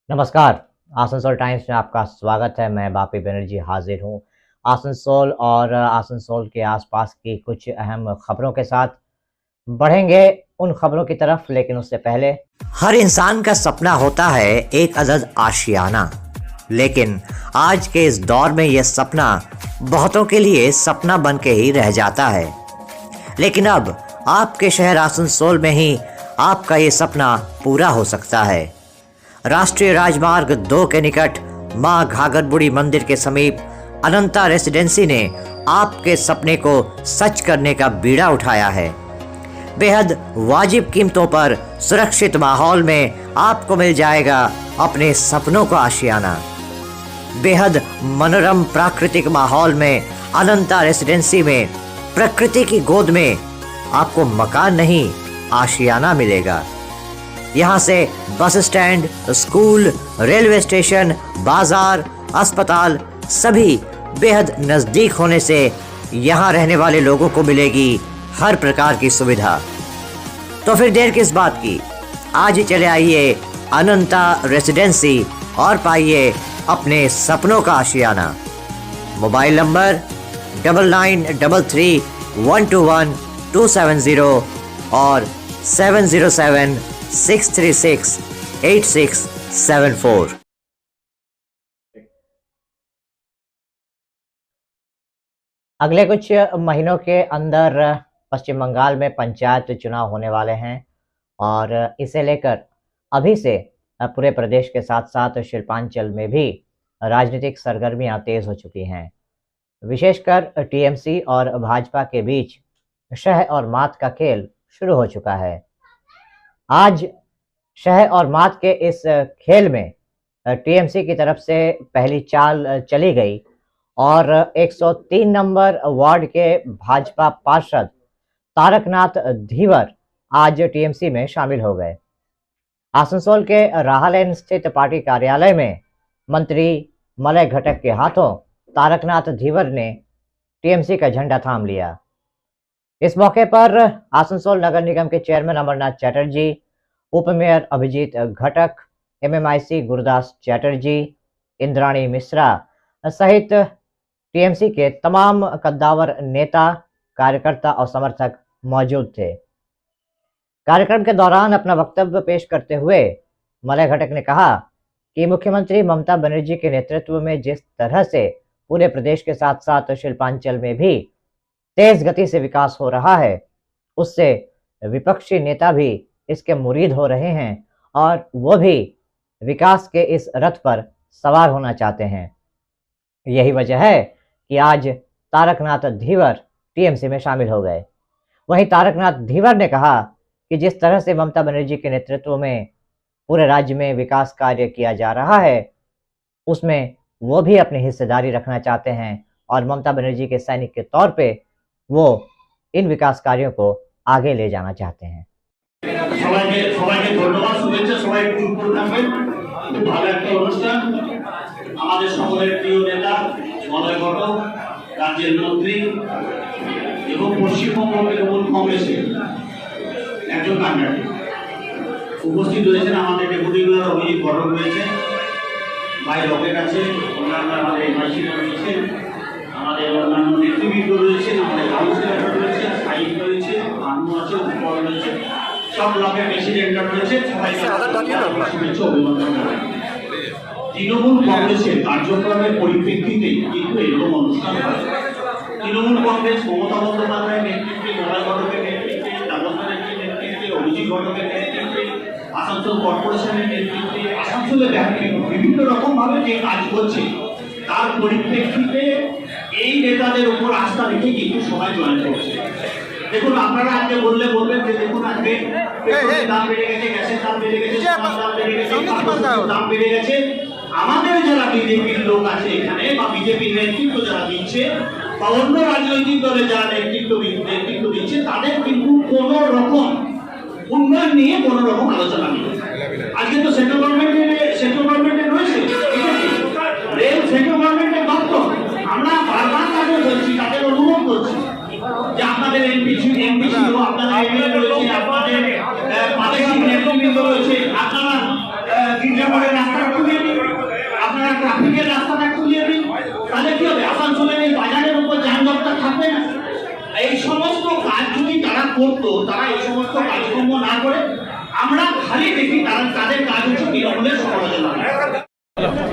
नमस्कार। आसनसोल टाइम्स में आपका स्वागत है। मैं बापी बनर्जी हाजिर हूँ आसनसोल और आसनसोल के आसपास की कुछ अहम खबरों के साथ। बढ़ेंगे उन खबरों की तरफ, लेकिन उससे पहले हर इंसान का सपना होता है एक अदद आशियाना, लेकिन आज के इस दौर में यह सपना बहुतों के लिए सपना बन के ही रह जाता है। लेकिन अब आपके शहर आसनसोल में ही आपका ये सपना पूरा हो सकता है। राष्ट्रीय राजमार्ग 2 के निकट मां घाघर बुढ़ी मंदिर के समीप अनंता रेसिडेंसी ने आपके सपने को सच करने का बीड़ा उठाया है। बेहद वाजिब कीमतों पर सुरक्षित माहौल में आपको मिल जाएगा अपने सपनों का आशियाना। बेहद मनोरम प्राकृतिक माहौल में अनंता रेसिडेंसी में प्रकृति की गोद में आपको मकान नहीं, आशियाना मिलेगा। यहाँ से bus stand, school, railway station, बाजार, अस्पताल सभी बेहद नज़दीक होने से यहाँ रहने वाले लोगों को मिलेगी हर प्रकार की सुविधा। तो फिर देर किस बात की, आज ही चले आइए अनंता रेसिडेंसी और पाइए अपने सपनों का आशियाना। मोबाइल नंबर 9933121270 और 7076368674। अगले कुछ महीनों के अंदर पश्चिम बंगाल में पंचायत चुनाव होने वाले हैं और इसे लेकर अभी से पूरे प्रदेश के साथ साथ शिल्पांचल में भी राजनीतिक सरगर्मियां तेज हो चुकी हैं। विशेषकर टीएमसी और भाजपा के बीच शह और मात का खेल शुरू हो चुका है। आज शह और मात के इस खेल में टीएमसी की तरफ से पहली चाल चली गई और 103 नंबर वार्ड के भाजपा पार्षद तारकनाथ धीवर आज टीएमसी में शामिल हो गए। आसनसोल के राहालेन स्थित पार्टी कार्यालय में मंत्री मलय घटक के हाथों तारकनाथ धीवर ने टीएमसी का झंडा थाम लिया। इस मौके पर आसनसोल नगर निगम के चेयरमैन अमरनाथ चैटर्जी, उप मेयर अभिजीत घटक, एमएमआईसी गुरदास चैटर्जी, इंद्राणी मिश्रा सहित टीएमसी के तमाम कद्दावर नेता, कार्यकर्ता और समर्थक मौजूद थे। कार्यक्रम के दौरान अपना वक्तव्य पेश करते हुए मलय घटक ने कहा कि मुख्यमंत्री ममता बनर्जी के नेतृत्व में जिस तरह से पूरे प्रदेश के साथ साथ शिल्पांचल में भी तेज गति से विकास हो रहा है, उससे विपक्षी नेता भी इसके मुरीद हो रहे हैं और वो भी विकास के इस रथ पर सवार होना चाहते हैं। यही वजह है कि आज तारकनाथ धीवर टीएमसी में शामिल हो गए। वहीं तारकनाथ धीवर ने कहा कि जिस तरह से ममता बनर्जी के नेतृत्व में पूरे राज्य में विकास कार्य किया जा रहा है, उसमें वो भी अपनी हिस्सेदारी रखना चाहते हैं और ममता बनर्जी के सैनिक के तौर पे वो इन विकास कार्यों को आगे ले जाना चाहते हैं। राज्य मंत्री पश्चिमबंग तृणमूल कांग्रेसेर একজন ক্যান্ডিডেট উপস্থিত রয়েছেন। আমাদের ডেপুটি মেয়র অভিজিৎ ঘটক রয়েছেন, ভাই রকেট আছে, অন্যান্য আমাদের এমআইসিরা রয়েছেন, আমাদের অন্যান্য নেতৃবৃন্দ রয়েছেন, আমাদের কাউন্সিলর রয়েছে, সাইড রয়েছে, আনু আছে, উপর রয়েছে, সব ব্লকের প্রেসিডেন্টরা রয়েছে। সবাইকে শুভেচ্ছা অভিনন্দন জানাই। তৃণমূল কংগ্রেসের কার্যক্রমের পরিপ্রেক্ষিতে কিন্তু এরকম অনুষ্ঠান হয়। তৃণমূল কংগ্রেস মমতা বন্দ্যোপাধ্যায়ের নেতৃত্বে, মলয় ঘটকের নেতৃত্বে, তাপস ব্যানার্জির নেতৃত্বে, অভিজিৎ ঘটকের নেতৃত্বে, আসানসোল কর্পোরেশনের নেতৃত্বে আসানসোলে বিভিন্ন রকম ভাবে যে কাজ করছে, তার পরিপ্রেক্ষিতে এই নেতাদের উপর আস্থা রেখে কিন্তু সবাই জয়েন করছে। দেখুন, আপনারা আজকে বললে বলবেন যে দেখুন আজকে পেট্রোলের দাম বেড়ে গেছে, গ্যাসের দাম বেড়ে গেছে, সোনার দাম বেড়ে গেছে, দাম বেড়ে গেছে। আমাদের যারা বিজেপির লোক আছে এখানে বা বিজেপির নেতৃত্ব যারা দিচ্ছে বা অন্য রাজনৈতিক দলের যারা নেতৃত্ব দিচ্ছে, তাদের কিন্তু কোন রকম উন্নয়ন নিয়ে কোন রকম আলোচনা নেই। আজকে তো সেন্ট্রাল গভর্নমেন্টে রয়েছে, রেল সেন্ট্রাল গভর্নমেন্টের দপ্তর। আমরা বারবার তাদের বলছি, তাদের অনুরোধ করছি যে আপনাদের এমপি ছিল, আপনাদের এমএলএ রয়েছে, আপনাদের প্রাদেশিক নেতৃবৃন্দ রয়েছে, আপনারা গির্জাঘরের রাস্তা ট্রাফিকের রাস্তাটা খুলিয়ে দিন, তাহলে কি হবে? আসানসোলের এই বাজারের উপর যানজটটা থাকবে না। এই সমস্ত কাজ যদি তারা করতো, তারা এই সমস্ত কাজকর্ম না করে আমরা খালি দেখি তারা তাদের কাজ হচ্ছে তৃণমূলের সমালোচনা।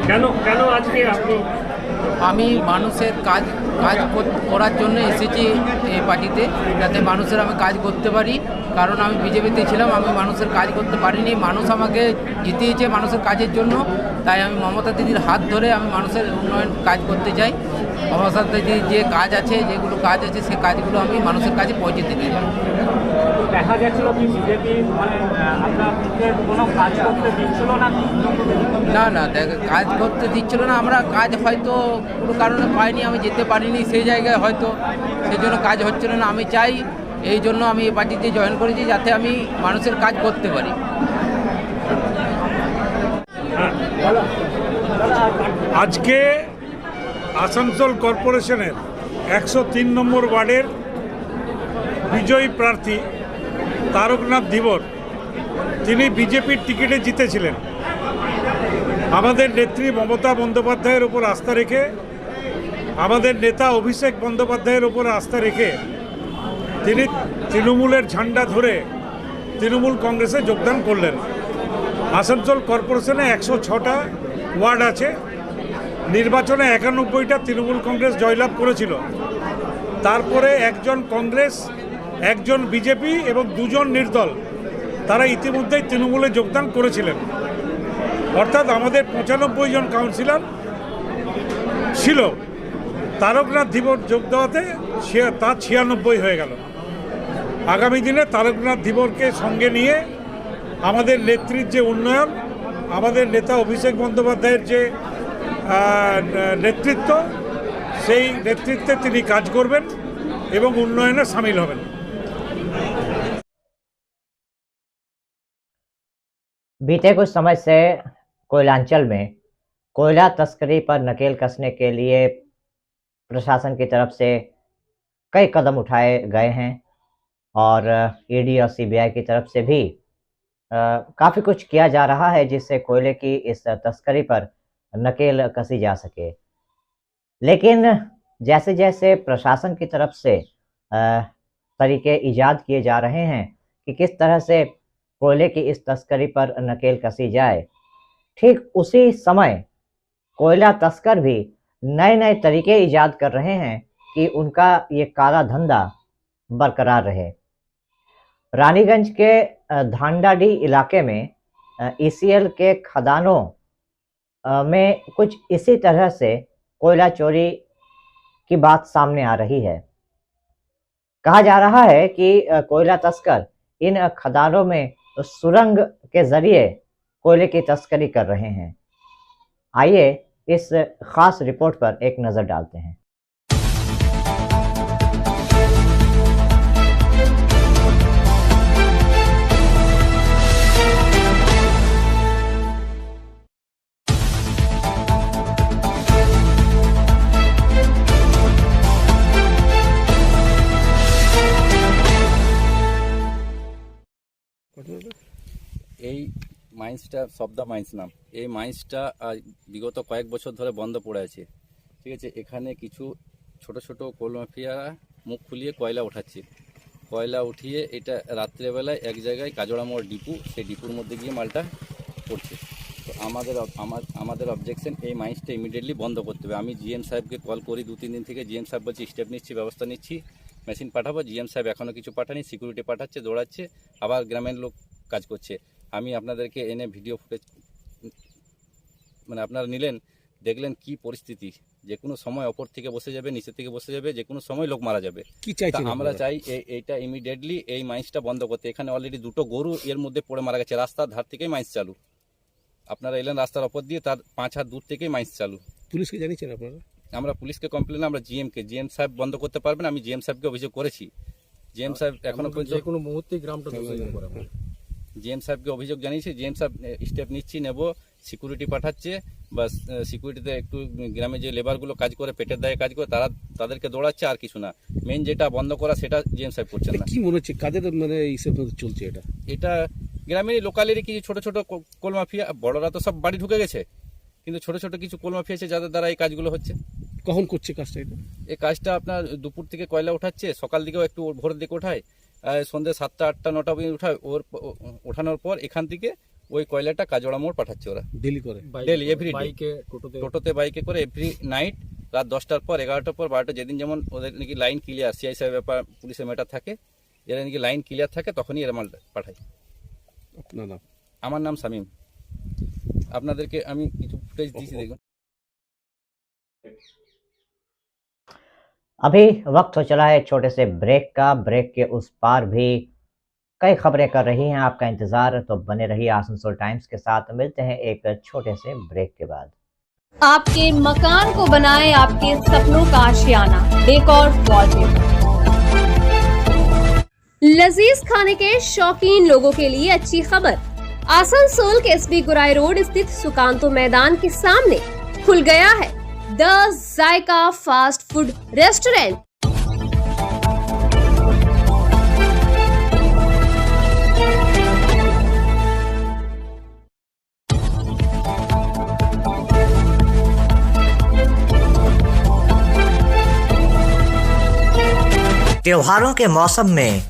কেন কেন আজকে আপনি? আমি মানুষের কাজ করার জন্য এসেছি এই পার্টিতে, যাতে মানুষের আমি কাজ করতে পারি। কারণ আমি বিজেপিতে ছিলাম, আমি মানুষের কাজ করতে পারিনি। মানুষ আমাকে জিতিয়েছে মানুষের কাজের জন্য, তাই আমি মমতা দিদির হাত ধরে আমি মানুষের উন্নয়ন কাজ করতে চাই। মমতা দিদির যে কাজ আছে, যেগুলো কাজ আছে, সেই কাজগুলো আমি মানুষের কাছে পৌঁছে দিতে চাই। দেখা গেছিল কি বিজেপি মানে আপনাকে কোনো কাজ করতে দিচ্ছিল না? না কাজ করতে দিচ্ছিল না। আমরা কাজ হয়তো কোনো কারণে পাইনি, আমি যেতে পারিনি সেই জায়গায়, হয়তো সেই জন্য কাজ হচ্ছিল না। আমি চাই, এই জন্য আমি এই পার্টিতে জয়েন করেছি, যাতে আমি মানুষের কাজ করতে পারি। আজকে আসানসোল কর্পোরেশনের 103 নম্বর ওয়ার্ডের বিজয়ী প্রার্থী তারকনাথ ধীবর, তিনি বিজেপির টিকিটে জিতেছিলেন। আমাদের নেত্রী মমতা বন্দ্যোপাধ্যায়ের ওপর আস্থা রেখে, আমাদের নেতা অভিষেক বন্দ্যোপাধ্যায়ের ওপর আস্থা রেখে তিনি তৃণমূলের ঝান্ডা ধরে তৃণমূল কংগ্রেসে যোগদান করলেন। আসানসোল কর্পোরেশনে 106টা ওয়ার্ড আছে। নির্বাচনে 91টা তৃণমূল কংগ্রেস জয়লাভ করেছিল। তারপরে একজন কংগ্রেস, একজন বিজেপি এবং দুজন নির্দল, তারা ইতিমধ্যেই তৃণমূলে যোগদান করেছিলেন। অর্থাৎ আমাদের 95 জন কাউন্সিলর ছিল। তারকনাথ ধীবর যোগ দেওয়াতে তা 96 হয়ে গেল। আগামী দিনে তারকনাথ ধীবরকে সঙ্গে নিয়ে আমাদের নেত্রীর যে উন্নয়ন, আমাদের নেতা অভিষেক বন্দ্যোপাধ্যায়ের যে নেতৃত্ব, সেই নেতৃত্বে তিনি কাজ করবেন এবং উন্নয়নে সামিল হবেন। बीते कुछ समय से कोयलांचल में कोयला तस्करी पर नकेल कसने के लिए प्रशासन की तरफ से कई कदम उठाए गए हैं और ईडी और सीबीआई की तरफ से भी काफ़ी कुछ किया जा रहा है, जिससे कोयले की इस तस्करी पर नकेल कसी जा सके। लेकिन जैसे जैसे प्रशासन की तरफ से तरीके ईजाद किए जा रहे हैं कि किस तरह से कोयले की इस तस्करी पर नकेल कसी जाए, ठीक उसी समय कोयला तस्कर भी नए नए तरीके ईजाद कर रहे हैं कि उनका ये काला धंधा बरकरार रहे। रानीगंज के धांडाडी इलाके में ईसीएल के खदानों में कुछ इसी तरह से कोयला चोरी की बात सामने आ रही है। कहा जा रहा है कि कोयला तस्कर इन खदानों में सुरंग के जरिए कोयले की तस्करी कर रहे हैं। आइए इस खास रिपोर्ट पर एक नज़र डालते हैं। এই মাইন্সটা সবদা মাইন্স নাম, এই মাইন্সটা বিগত কয়েক বছর ধরে বন্ধ পড়ে আছে। ঠিক আছে, এখানে কিছু ছোট ছোট কোল মাফিয়ারা মুখ খুলিয়ে কয়লা উঠাচ্ছে। কয়লা উঠিয়ে এটা রাত্রেবেলায় এক জায়গায় কাজড়া মোড় ডিপু, সেই ডিপুর মধ্যে গিয়ে মালটা পড়ছে। তো আমাদের অবজেকশন, এই মাইন্সটা ইমিডিয়েটলি বন্ধ করতে হবে। আমি জিএম সাহেবকে কল করি 2-3 দিন থেকে। জিএম সাহেব বলছি স্টেপ নিচ্ছি, ব্যবস্থা নিচ্ছি, মেশিন পাঠাবো। জিএম সাহেব এখনও কিছু পাঠানি, সিকিউরিটি পাঠাচ্ছে, দৌড়াচ্ছে, আবার গ্রামের লোক কাজ করছে। আমি আপনাদেরকে এনে ভিডিও ফুটেজ মানে আপনারা নিলেন, দেখলেন কি পরিস্থিতি। যে কোনো সময় ওপর থেকে বসে যাবে, নিচে থেকে বসে যাবে, যে কোনো সময় লোক মারা যাবে। কি চাইছেন? আমরা চাই এইটা ইমিডিয়েটলি এই মাইন্সটা বন্ধ করতে। এখানে অলরেডি 2টো গরু এর মধ্যে পড়ে মারা গেছে। রাস্তার ধার থেকেই মাইন্স চালু। আপনারা এলেন রাস্তার ওপর দিয়ে, তার 5 হাত দূর থেকেই মাইন্স চালু। পুলিশকে জানিয়েছেন আপনারা? আমরা পুলিশকে কমপ্লেন, আমরা জিএম সাহেব বন্ধ করতে পারবেন। আমি জিএম সাহেবকে অভিযোগ করেছি। জিএম সাহেব এখনো পর্যন্ত কোনো মুহূর্তেই গ্রামটা জিএম সাহেবকে অভিযোগ জানিয়েছি। জিএম সাহেব স্টেপ নিচ্ছি, নেব, সিকিউরিটি পাঠাচ্ছে। বা সিকিউরিটিতে একটু গ্রামে যে লেবারগুলো কাজ করে, পেটের দায়ে কাজ করে, তাদেরকে দৌড়াচ্ছে, আর কিছু না। মেন যেটা বন্ধ করা সেটা জিএম সাহেব করছেন না। কি মনে হচ্ছে কাদের মানে হিসেবে চলছে এটা গ্রামেরই লোকালেরই কিছু ছোট ছোট কোল মাফিয়া। বড়রা তো সব বাড়ি ঢুকে গেছে, কিন্তু ছোট ছোট কিছু কোল মাফিয়া আছে যাদের দ্বারা এই কাজগুলো হচ্ছে। কখন করছে কাজটা এটা? এই কাজটা আপনার দুপুর থেকে কয়লা উঠাচ্ছে, সকাল দিকেও একটু ভোরের দিকে ওঠায়, সন্ধ্যে 7টা 8টা 9টা পর্যন্ত উঠায়। ওঠানোর পর এখান থেকে ওই কয়লাটা কাজড়া মোড় পাঠাচ্ছে ওরা ডেলি করে, ডেলি এভরি টোটোতে বাইকে করে এভরি নাইট রাত 10টার পর 11টার পর 12টা, যেদিন যেমন ওদের নাকি লাইন ক্লিয়ার, সিআইসি ব্যাপার পুলিশের ম্যাটার থাকে, এরা নাকি লাইন ক্লিয়ার থাকে তখনই এরা মাল পাঠায়। আপনার নাম? আমার নাম শামীম। আপনাদেরকে আমি কিছু ফুটেজ দিয়েছি, দেখুন। अभी वक्त हो चला है छोटे से ब्रेक का। ब्रेक के उस पार भी कई खबरें कर रही हैं आपका इंतजार, तो बने रहिए आसनसोल टाइम्स के साथ। मिलते हैं एक छोटे से ब्रेक के बाद। आपके मकान को बनाए आपके सपनों का आशियाना, डेकोर वॉलपेपर। लजीज खाने के शौकीन लोगों के लिए अच्छी खबर। आसनसोल के एसबी गुराई रोड स्थित सुकांतो मैदान के सामने खुल गया है the Zaika fast food restaurant. त्योहारों के मौसम में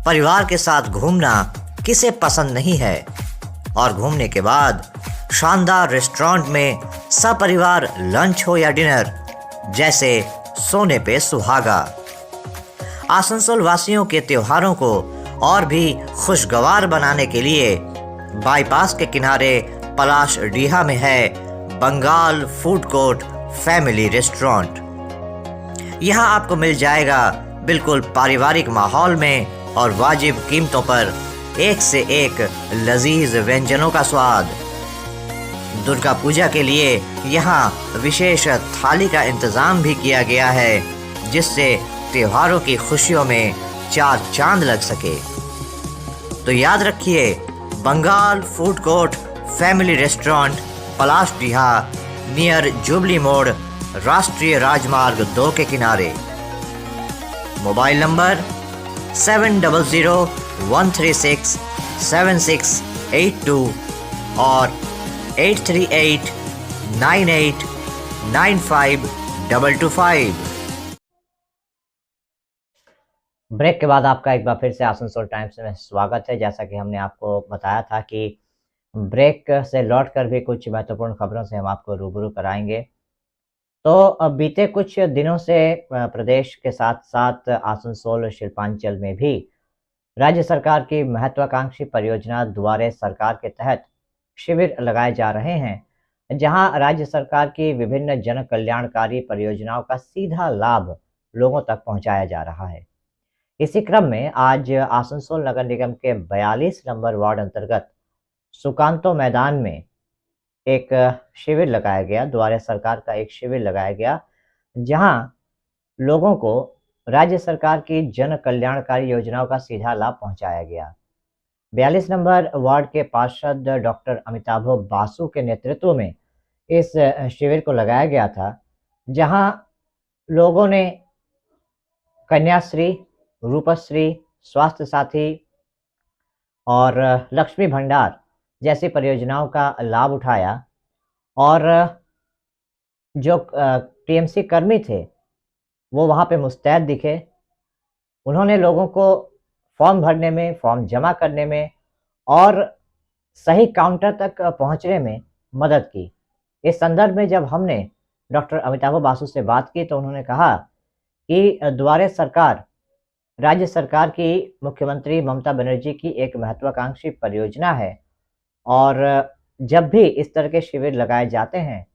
परिवार के साथ घूमना किसे पसंद नहीं है, और घूमने के बाद शानदार रेस्टोरेंट में सपरिवार लंच हो या डिनर, जैसे सोने पे सुहागा। आसनसोल वासियों के त्योहारों को और भी खुशगवार बनाने के लिए बाईपास के किनारे पलाश डीहा में है Bengal food court family restaurant. यहाँ आपको मिल जाएगा बिल्कुल पारिवारिक माहौल में और वाजिब कीमतों पर एक से एक लजीज व्यंजनों का स्वाद। दुर्गा पूजा के लिए यहाँ विशेष थाली का इंतज़ाम भी किया गया है, जिससे त्योहारों की खुशियों में 4 चांद लग सके। तो याद रखिए, Bengal food court family restaurant, Palash Diha, near Jubilee More, राष्ट्रीय राजमार्ग 2 के किनारे। मोबाइल नंबर 7001367682 और 8389895225। ब्रेक के बाद आपका एक बार फिर से आसनसोल टाइम्स में स्वागत है। जैसा कि हमने आपको बताया था कि ब्रेक से लौटकर भी कुछ महत्वपूर्ण खबरों से हम आपको रूबरू कराएंगे। तो बीते कुछ दिनों से प्रदेश के साथ साथ आसनसोल शिल्पांचल में भी राज्य सरकार की महत्वाकांक्षी परियोजना द्वारे सरकार के तहत शिविर लगाए जा रहे हैं, जहां राज्य सरकार की विभिन्न जन कल्याणकारी परियोजनाओं का सीधा लाभ लोगों तक पहुंचाया जा रहा है। इसी क्रम में आज आसनसोल नगर निगम के 42 नंबर वार्ड अंतर्गत सुकांतो मैदान में एक शिविर लगाया गया, द्वारे सरकार का एक शिविर लगाया गया, जहां लोगों को राज्य सरकार की जन कल्याणकारी योजनाओं का सीधा लाभ पहुंचाया गया। 42 नंबर वार्ड के पार्षद डॉक्टर अमिताभ बासु के नेतृत्व में इस शिविर को लगाया गया था, जहां लोगों ने कन्याश्री, रूपश्री, स्वास्थ्य साथी और लक्ष्मी भंडार जैसी परियोजनाओं का लाभ उठाया। और जो टीएमसी कर्मी थे वो वहाँ पे मुस्तैद दिखे। उन्होंने लोगों को फॉर्म भरने में, फॉर्म जमा करने में और सही काउंटर तक पहुँचने में मदद की। इस संदर्भ में जब हमने डॉक्टर अमिताभ बासु से बात की तो उन्होंने कहा कि द्वारे सरकार, राज्य सरकार की मुख्यमंत्री ममता बनर्जी की एक महत्वाकांक्षी परियोजना है, और जब भी इस तरह के शिविर लगाए जाते हैं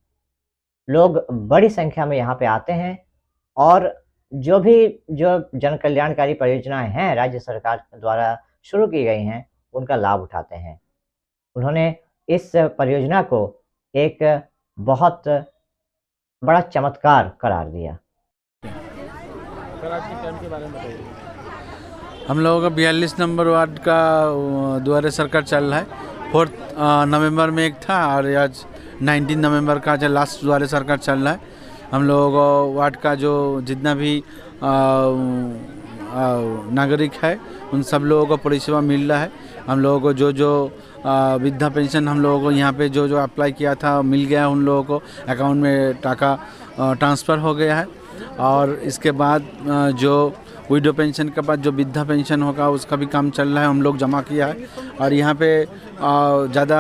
लोग बड़ी संख्या में यहाँ पे आते हैं और जो जन कल्याणकारी परियोजनाएं हैं राज्य सरकार द्वारा शुरू की गई हैं उनका लाभ उठाते हैं। उन्होंने इस परियोजना को एक बहुत बड़ा चमत्कार करार दिया। सर, आज के कैंप के बारे में बताइए। हम लोगों का 42 नंबर वार्ड का द्वारे सरकार चल रहा है। 4 नवंबर में एक था और आज 19 नवंबर का जो लास्ट द्वारे सरकार चल रहा है। हम लोगों को वार्ड का जो जितना भी नागरिक है उन सब लोगों को परिसेवा मिल रहा है। हम लोगों को जो जो वृद्धा पेंशन हम लोगों को यहाँ पे जो जो अप्लाई किया था मिल गया, उन लोगों को अकाउंट में टाका ट्रांसफ़र हो गया है। और इसके बाद जो विडो पेंशन के बाद जो वृद्धा पेंशन होगा उसका भी काम चल रहा है, हम लोग जमा किया है। और यहाँ पे ज़्यादा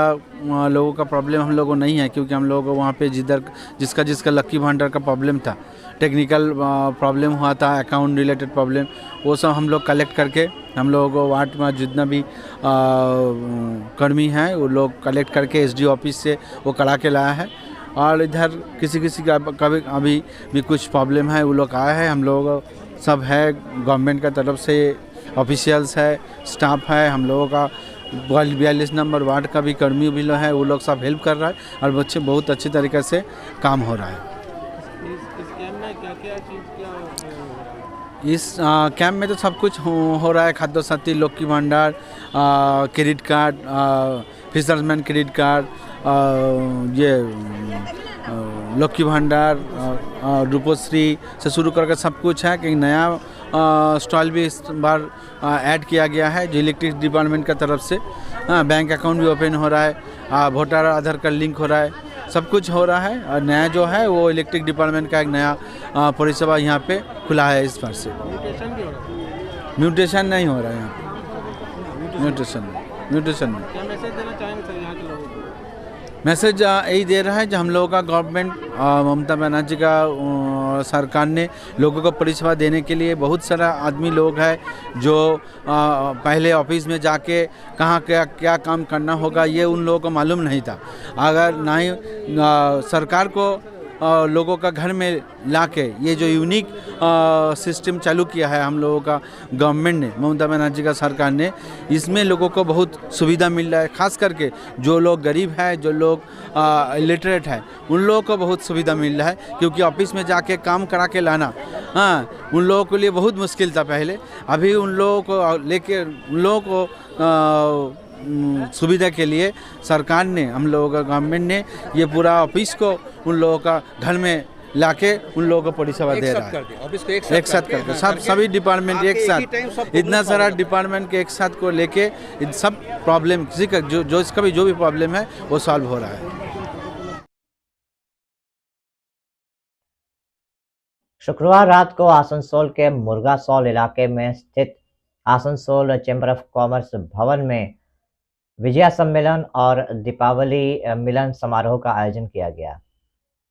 लोगों का प्रॉब्लम हम लोगों को नहीं है, क्योंकि हम लोगों को वहाँ पे जिसका लक्की भंडार का प्रॉब्लम था, टेक्निकल प्रॉब्लम हुआ था, अकाउंट रिलेटेड प्रॉब्लम, वो सब हम लोग कलेक्ट करके हम लोगों को वार्ड में जितना भी कर्मी हैं वो लोग कलेक्ट करके एसडीओ ऑफिस से वो करा के लाया है। और इधर किसी का कभी अभी भी कुछ प्रॉब्लम है वो लोग आए हैं, हम लोग सब है गवर्नमेंट का तरफ से ऑफिशियल्स है, स्टाफ है, हम लोगों का 42 नंबर वार्ड का भी कर्मी भी लोग है, वो लोग सब हेल्प कर रहा है और बच्चे बहुत अच्छी तरीके से काम हो रहा है। इस कैंप में तो सब कुछ हो रहा है, खाद्य साथी, लक्की भंडार, credit card, fisherman credit card, ये लक्की भंडार, रूपश्री से शुरू करके सब कुछ है। कि नया स्टॉल भी इस बार ऐड किया गया है जो इलेक्ट्रिक डिपार्टमेंट का तरफ से। बैंक अकाउंट भी ओपन हो रहा है, वोटर आधार कार्ड लिंक हो रहा है, सब कुछ हो रहा है। और नया जो है वो इलेक्ट्रिक डिपार्टमेंट का एक नया परिसेवा यहाँ पे खुला है इस बार से। म्यूटेशन नहीं हो रहा है यहाँ पे, म्यूटेशन नहीं। क्या मैसेज देना चाहेंगे सर यहाँ के लोगों को? मैसेज यही दे रहा है जो हम लोगों का गवर्नमेंट ममता बनर्जी का सरकार ने लोगों को परिसेवा देने के लिए बहुत सारा आदमी लोग हैं जो पहले ऑफिस में जाके कहाँ क्या काम करना होगा ये उन लोगों को मालूम नहीं था। अगर ना ही सरकार को लोगों का घर में लाके ये जो यूनिक सिस्टम चालू किया है हम लोगों का गवर्नमेंट ने, ममता बनर्जी का सरकार ने, इसमें लोगों को बहुत सुविधा मिल रहा है। खास करके जो लोग गरीब हैं, जो लोग इलिटरेट हैं, उन लोगों को बहुत सुविधा मिल रहा है, क्योंकि ऑफिस में जाके काम करा के लाना उन लोगों के लिए बहुत मुश्किल था पहले। अभी उन लोगों को लेके उन लोगों को सुविधा के लिए सरकार ने, हम लोगों का गवर्नमेंट ने ये पूरा ऑफिस को उन लोगों का घर में लाके उन लोगों को परिसेवा दे रहा है। ऑफिस को एक साथ करके सभी डिपार्टमेंट एक साथ, इतना सारा डिपार्टमेंट के एक साथ को लेके इन सब प्रॉब्लम किसी का जो इसका भी जो भी प्रॉब्लम है वो सॉल्व हो रहा है। शुक्रवार रात को आसनसोल के मुर्गासौल इलाके में स्थित आसनसोल चैम्बर ऑफ कॉमर्स भवन में विजया सम्मेलन और दीपावली मिलन समारोह का आयोजन किया गया।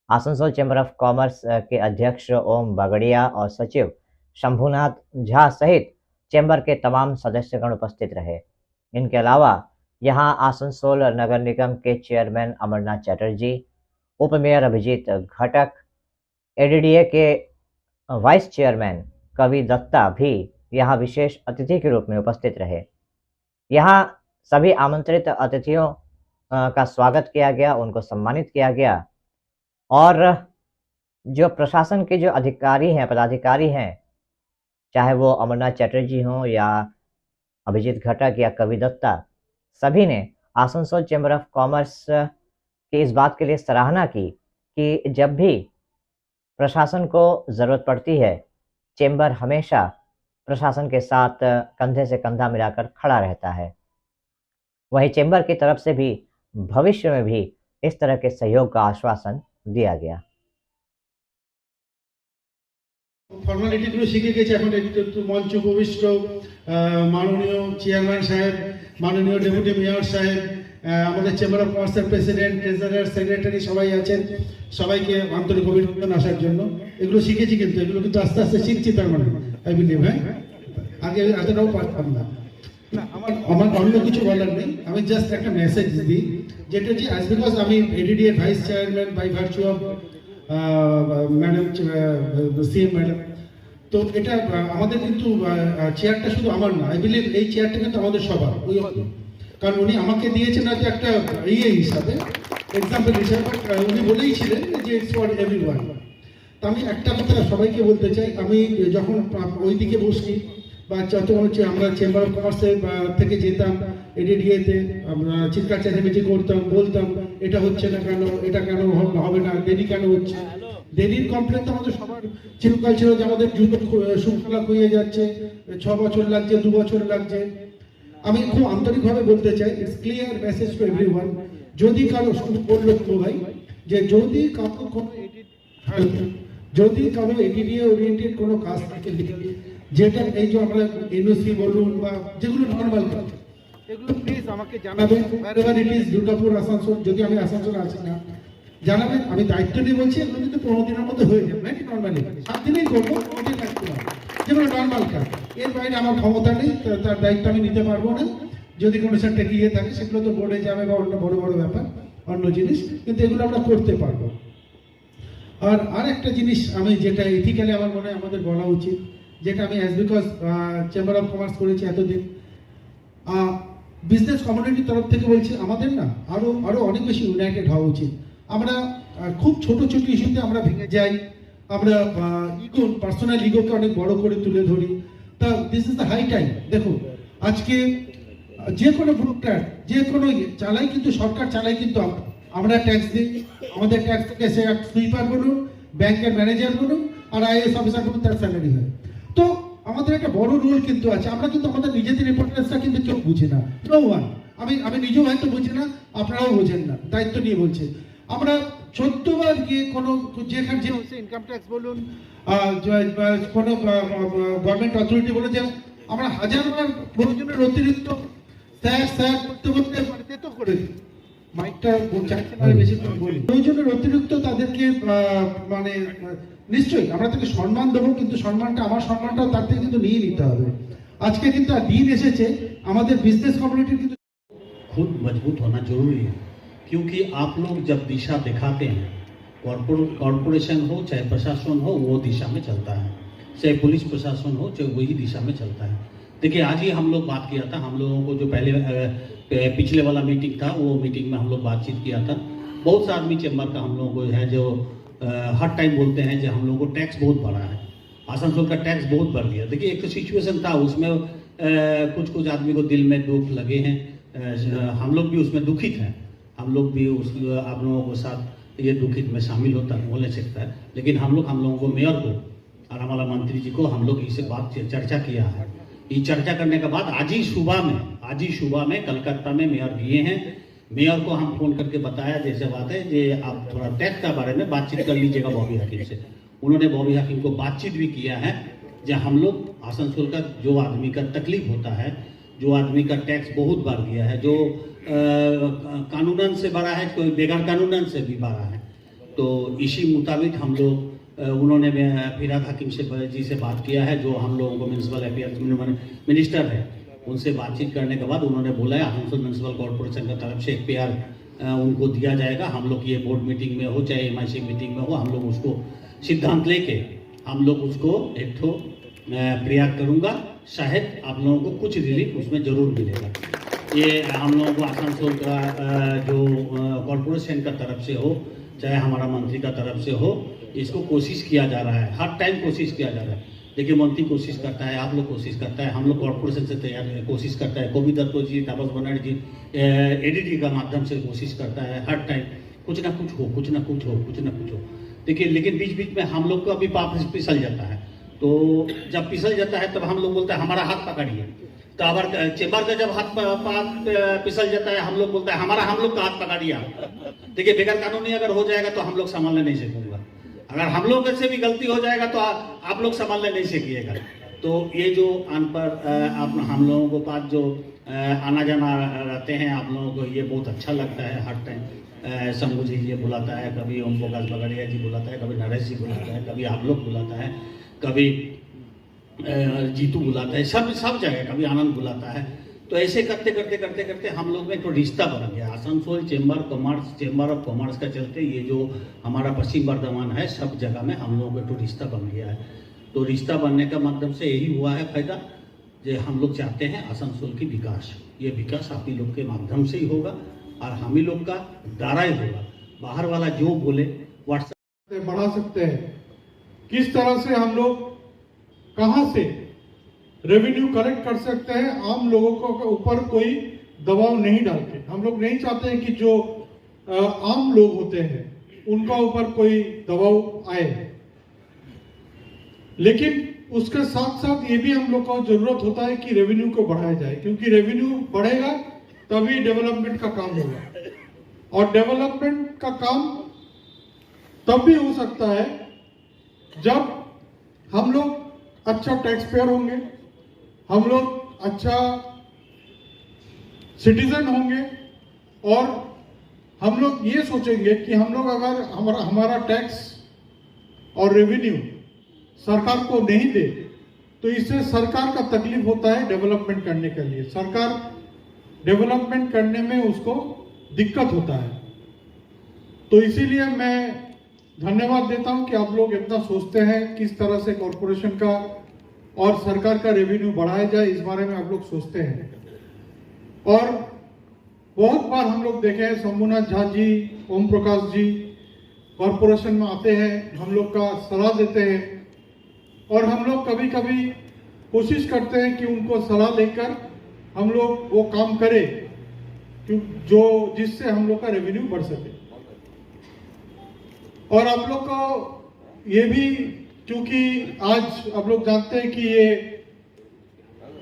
आसनसोल चैम्बर ऑफ कॉमर्स के अध्यक्ष ओम बगड़िया और सचिव शंभुनाथ झा सहित चैम्बर के तमाम सदस्यगण उपस्थित रहे। इनके अलावा यहां आसनसोल नगर निगम के चेयरमैन अमरनाथ चटर्जी, उप मेयर अभिजीत घटक, एडीडीए के वाइस चेयरमैन कवि दत्ता भी यहां विशेष अतिथि के रूप में उपस्थित रहे। यहां सभी आमंत्रित अतिथियों का स्वागत किया गया, उनको सम्मानित किया गया। और जो प्रशासन के जो अधिकारी हैं, पदाधिकारी हैं, चाहे वो अमरनाथ चटर्जी हों या अभिजीत घटक या कवि दत्ता, सभी ने आसनसोल चैम्बर ऑफ कॉमर्स की इस बात के लिए सराहना की कि जब भी प्रशासन को ज़रूरत पड़ती है, चैम्बर हमेशा प्रशासन के साथ कंधे से कंधा मिलाकर खड़ा रहता है। वहीं चैम्बर की तरफ से भी भविष्य में भी इस तरह के सहयोग का आश्वासन दिया गया। ফর্মালিটিগুলো শিখে গেছে, এখন একটু মঞ্চ উপবিষ্ট মাননীয় চেয়ারম্যান সাহেব, মাননীয় ডেপুটি মেয়র সাহেব, আমাদের চেম্বার অফ কমার্সের প্রেসিডেন্ট, ট্রেজারার, সেক্রেটারি সবাই আছেন। সবাইকে আন্তরিক অভিনন্দন আসার জন্য। এগুলো শিখেছি, কিন্তু এগুলো কিন্তু আস্তে আস্তে শিখছি, তার মানে আই বিলিভ। হ্যাঁ, আগে এতটাও পারতাম না। আমার অন্য কিছু বলার নেই, আমি জাস্ট একটা মেসেজ দিই, যেটা হচ্ছে অ্যাজ বিকজ আমি ADDA vice chairman by virtue of madam CM madam, তো এটা আমাদের কিন্তু চেয়ারটা শুধু আমার না, আই বিলিভ এই চেয়ারটা কিন্তু আমাদের সবার। কারণ উনি আমাকে দিয়েছেন হয়তো একটা হিসাবে, এক্সাম্পল হিসাবে, উনি বলেইছিলেন যে ইটস ফর এভরিওয়ান। তো আমি একটা কথা সবাইকে বলতে চাই, আমি যখন ওই দিকে বসি বা হচ্ছে আমরা চেম্বার অফ কমার্সের থেকে যেতাম এডিডিএতে, আমরা চিৎকার চেঁচামেচি করতাম, বলতাম এটা হচ্ছে না কেন, এটা কেন হবে না, দেরি কেন হচ্ছে। দেরির কমপ্লেন তো আমাদের সবার চিরকাল ছিল, যে আমাদের জুতো শৃঙ্খলা হয়ে যাচ্ছে, 6 বছর লাগছে, 2 বছর লাগছে। আমি খুব আন্তরিকভাবে বলতে চাই, it's clear message to everyone, যদি কারো শুধু বললো ভাই যে যদি কারো কোনো যদি কারো এডিডিএ ওরিয়েন্টেড কোনো কাজ থাকে যেটা এই যে আমরা এনওসি বলুন বা যেগুলো নর্মাল কাজ, এগুলো প্লিজ আমাকে জানাবেন। wherever it is, Durgapur, Asansol, যদি আমি আসানসোল আছি না জানাবেন, আমি দায়িত্ব নিয়ে বলছি। এগুলো কিন্তু 15 দিনের মধ্যে হয়ে যাবে নাকি নর্মালি 7 দিনেই করবো, 15 দিন লাগতে পারে, যেগুলো নর্মাল কাজ। এর বাইরে আমার ক্ষমতা নেই, তার দায়িত্ব আমি নিতে পারবো না। যদি কোনো সেটা গিয়ে থাকে সেগুলো তো বোর্ডে যাবে বা অন্য বড় বড় ব্যাপার, অন্য জিনিস, কিন্তু এগুলো আমরা করতে পারবো। আর একটা জিনিস আমি যেটা এথিক্যালি আমার মনে হয় আমাদের বলা উচিত, যেটা আমি as because chamber of commerce করেছি এতদিন, বিজনেস কমিউনিটির তরফ থেকে বলছি আমাদের না আরো অনেক বেশি ইউনাইটেড হওয়া উচিত। আমরা খুব ছোট ছোট ইস্যুতে আমরা ভেঙে যাই, আমরা ইগো, পার্সোনাল ইগোকে অনেক বড় করে তুলে ধরি। তা this is the high time. দেখো আজকে যে কোনো ভোক্তার যে কোনো চালাই কিন্তু সরকার চালাই, কিন্তু আমরা ট্যাক্স দিই, আমাদের ট্যাক্স থেকে সে সুইপার বলুন, ব্যাংকের ম্যানেজার বলুন, আর আইএএস অফিসার বলুন, তার স্যালারি হয়। তো আমাদের একটা বড় রোল কিন্তু আছে, আমরা কিন্তু আমাদের নিজেদের ইম্পর্টেন্সটা কিন্তু কেউ বুঝি না, নো ওয়ান। আমি নিজেও হয়তো বুঝি না, আপনারাও বোঝেন না, দায়িত্ব নিয়ে বলছে। আমরা 14 বার গিয়ে কোনো যেখানে যে ইনকাম ট্যাক্স বলুন, কোনো গভর্নমেন্ট অথরিটি বলে যে আমরা হাজারবার প্রয়োজনের অতিরিক্ত স্যার করতে করতে বাড়িতে তো করে দিই, মাইকটা চাইছে না বেশি করে বলি, প্রয়োজনের অতিরিক্ত তাদেরকে মানে নিশ্চয়ই আমরা তাকে সম্মান দেবো, কিন্তু সম্মানটা আমার সম্মানটাও তার থেকে কিন্তু নিয়ে নিতে হবে। আজকে কিন্তু দিন এসেছে আমাদের বিজনেস কমিউনিটির কিন্তু खुद मजबूत होना जरूरी है, क्योंकि आप लोग जब दिशा दिखाते हैं, कॉरपोरेशन हो चाहे प्रशासन हो, वो दिशा में चलता है, चाहे पुलिस प्रशासन हो चाहे वही दिशा में चलता है। देखिए आज ही हम लोग बात किया था, हम लोगों को जो पहले पिछले वाला मीटिंग था, वो मीटिंग में हम लोग बातचीत किया था। बहुत से आदमी चैम्बर का हम लोगों को है जो हर टाइम बोलते हैं कि हम लोगों को टैक्स बहुत बढ़ा है, आसनसोल का टैक्स बहुत बढ़ गया। देखिए एक तो सिचुएशन था, उसमें कुछ आदमी को दिल में दुख लगे हैं, हम लोग भी उसमें दुखित हैं, हम लोग भी उस आप लोगों के साथ ये दुखित में शामिल होता बोले सकता है। लेकिन हम लोगों को मेयर को और हमारा मंत्री जी को हम लोग इसे बात चर्चा किया है। ये चर्चा करने के बाद आज ही सुबह में कलकत्ता में मेयर गए हैं। मेयर को हम फोन करके बताया जैसे बात है कि आप थोड़ा टैक्स के बारे में बातचीत कर लीजिएगा बॉबी हकीम से। उन्होंने बॉबी हकीम को बातचीत भी किया है, जब हम लोग आसनसोल का जो आदमी का तकलीफ होता है, जो आदमी का टैक्स बहुत बढ़ गया है, जो कानूनन से बढ़ा है, कोई बेगर कानूनन से भी बढ़ा है, तो इसी मुताबिक हम लोग उन्होंने फिराद हकीम जी से बात किया है, जो हम लोगों को म्यूनसिपल अफेयर्स मिनिस्टर है, उनसे बातचीत करने के बाद उन्होंने बोला है आसनसोल म्यूनसिपल कॉर्पोरेशन की तरफ से एक पेयर उनको दिया जाएगा। हम लोग ये बोर्ड मीटिंग में हो चाहे MIC मीटिंग में हो, हम लोग उसको सिद्धांत लेके हम लोग उसको एक तो प्रयास करूँगा, शायद आप लोगों को कुछ रिलीफ उसमें ज़रूर मिलेगा। ये हम लोगों को आसनसोल का जो कॉर्पोरेशन का तरफ से हो चाहे हमारा मंत्री का तरफ से हो, इसको कोशिश किया जा रहा है, हर टाइम कोशिश किया जा रहा है। देखिए मंत्री कोशिश करता है, आप लोग कोशिश करता है, हम लोग कॉर्पोरेशन से तैयार कोशिश करता है, कवि दत्तो जी, तापस बनर्जी जी ADD का माध्यम से कोशिश करता है, हर टाइम कुछ ना कुछ हो। देखिए लेकिन बीच में हम लोग को अभी पाप फिसल जाता है, तो जब फिसल जाता है तब हम लोग बोलते हैं हमारा हाथ पकड़िए। तो अगर चेम्बर का जब हाथ फिसल जाता है, हम लोग बोलते हैं हम लोग का हाथ पकड़िए। देखिए बेगर कानूनी अगर हो जाएगा तो हम लोग संभालने नहीं सकेंगे, अगर हम लोग से भी गलती हो जाएगा तो आप लोग संभालने नहीं सीखिएगा। तो ये जो हम लोगों को पास जो आना जाना रहते हैं, आप लोगों को ये बहुत अच्छा लगता है। हर टाइम शंभू जी ये बुलाता है, कभी ओम प्रकाश बगड़िया जी बुलाता है, कभी नरेश जी बुलाता है, कभी आप लोग बुलाता है, कभी जीतू बुलाता है, सब जगह कभी आनंद बुलाता है। तो ऐसे करते हम लोग में तो रिश्ता बन गया। आसनसोल चेम्बर ऑफ कॉमर्स का चलते ये जो हमारा पश्चिम बर्धमान है, सब जगह में हम लोगों का तो रिश्ता बन गया है। तो रिश्ता बनने का माध्यम से यही हुआ है फायदा, जो हम लोग चाहते हैं आसनसोल की विकास। ये विकास आप ही लोग के माध्यम से ही होगा और हम ही लोग का द्वारा ही होगा। बाहर वाला जो बोले व्हाट्सएप बढ़ा सकते हैं, किस तरह से हम लोग कहां से रेवेन्यू कलेक्ट कर सकते हैं, आम लोगों को ऊपर कोई दबाव नहीं डालते। हम लोग नहीं चाहते हैं कि जो आम लोग होते हैं उनका ऊपर कोई दबाव आए, लेकिन उसके साथ साथ ये भी हम लोग को जरूरत होता है कि रेवेन्यू को बढ़ाया जाए, क्योंकि रेवेन्यू बढ़ेगा तभी डेवलपमेंट का काम होगा, और डेवलपमेंट का काम तब भी हो सकता है जब हम लोग अच्छा टैक्स पेयर होंगे, हम लोग अच्छा सिटीजन होंगे, और हम लोग ये सोचेंगे कि हम लोग अगर हमारा टैक्स और रेवेन्यू सरकार को नहीं दे तो इससे सरकार का तकलीफ होता है डेवलपमेंट करने के लिए, सरकार डेवलपमेंट करने में उसको दिक्कत होता है। तो इसीलिए मैं धन्यवाद देता हूं कि आप लोग इतना सोचते हैं किस तरह से कॉरपोरेशन का और सरकार का रेवेन्यू बढ़ाया जाए, इस बारे में आप लोग सोचते हैं। और बहुत बार हम लोग देखे हैं शंभुनाथ झा जी, ओम प्रकाश जी कॉरपोरेशन में आते हैं, हम लोग का सलाह देते हैं, और हम लोग कभी कभी कोशिश करते हैं कि उनको सलाह लेकर हम लोग वो काम करें जो जिससे हम लोग का रेवेन्यू बढ़ सके। और आप लोग को ये भी, क्योंकि आज आप लोग जानते हैं कि ये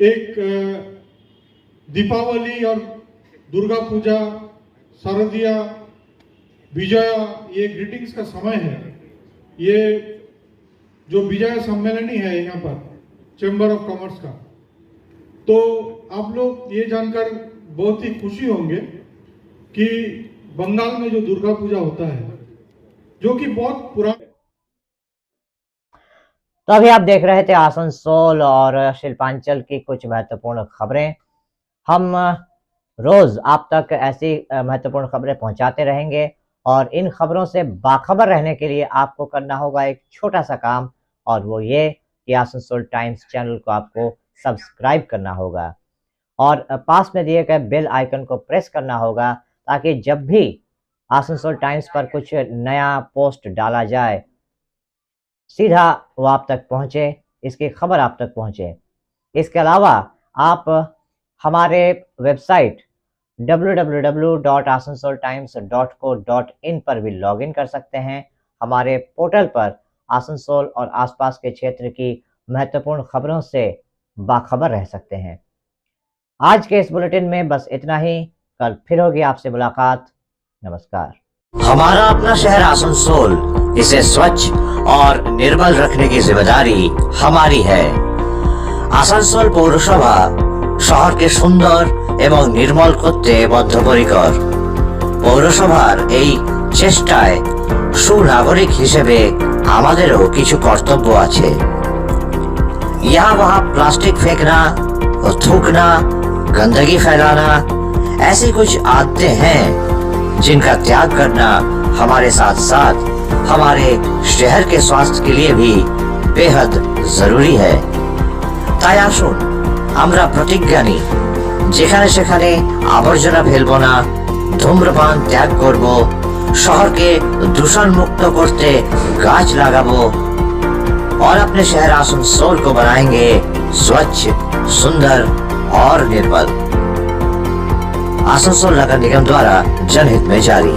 एक दीपावली और दुर्गा पूजा, शारदीया, विजया, ये ग्रीटिंग्स का समय है। ये जो विजय सम्मेलनी है यहाँ पर चैम्बर ऑफ कॉमर्स का, तो आप लोग ये जानकर बहुत ही खुशी होंगे कि बंगाल में जो दुर्गा पूजा होता है, जो कि बहुत पुराना। तो अभी आप देख रहे थे आसनसोल और शिल्पांचल की कुछ महत्वपूर्ण खबरें। हम रोज आप तक ऐसी महत्वपूर्ण खबरें पहुंचाते रहेंगे, और इन खबरों से बाखबर रहने के लिए आपको करना होगा एक छोटा सा काम, और वो ये कि आसनसोल टाइम्स चैनल को आपको सब्सक्राइब करना होगा और पास में दिए गए बेल आइकन को प्रेस करना होगा, ताकि जब भी आसनसोल टाइम्स पर कुछ नया पोस्ट डाला जाए सीधा वो आप तक पहुंचे, इसकी खबर आप तक पहुंचे। इसके अलावा आप हमारे वेबसाइट www.asansoltimes.co.in पर भी लॉगिन कर सकते हैं। हमारे पोर्टल पर आसनसोल और आसपास के क्षेत्र की महत्वपूर्ण खबरों से बाखबर रह सकते हैं। आज के इस बुलेटिन में बस इतना ही। कल फिर होगी आपसे मुलाकात। नमस्कार। हमारा अपना शहर आसनसोल, इसे स्वच्छ और निर्मल रखने की जिम्मेदारी हमारी है। आसनसोल पौरसभा শহরকে সুন্দর এবং নির্মল করতে বদ্ধপরিকর। পৌরসভার এই চেষ্টায় সুনাগরিক হিসেবে আমাদেরও কিছু কর্তব্য আছে। यहाँ वहाँ प्लास्टिक फेंकना और थूकना, गंदगी फैलाना, ऐसी कुछ आदतें हैं जिनका त्याग करना हमारे साथ साथ हमारे शहर के स्वास्थ्य के लिए भी बेहद जरूरी है। তাই আসুন আমরা প্রতিজ্ঞা নিই, যেখানে সেখানে আবর্জনা ফেলবো না, ধূম্রপান ত্যাগ করব, শহরকে দূষণ মুক্ত করতে গাছ लगाबो और अपने शहर आसनसोल को बनाएंगे स्वच्छ, सुंदर और निर्मल। आसनसोल नगर निगम द्वारा जनहित में जारी।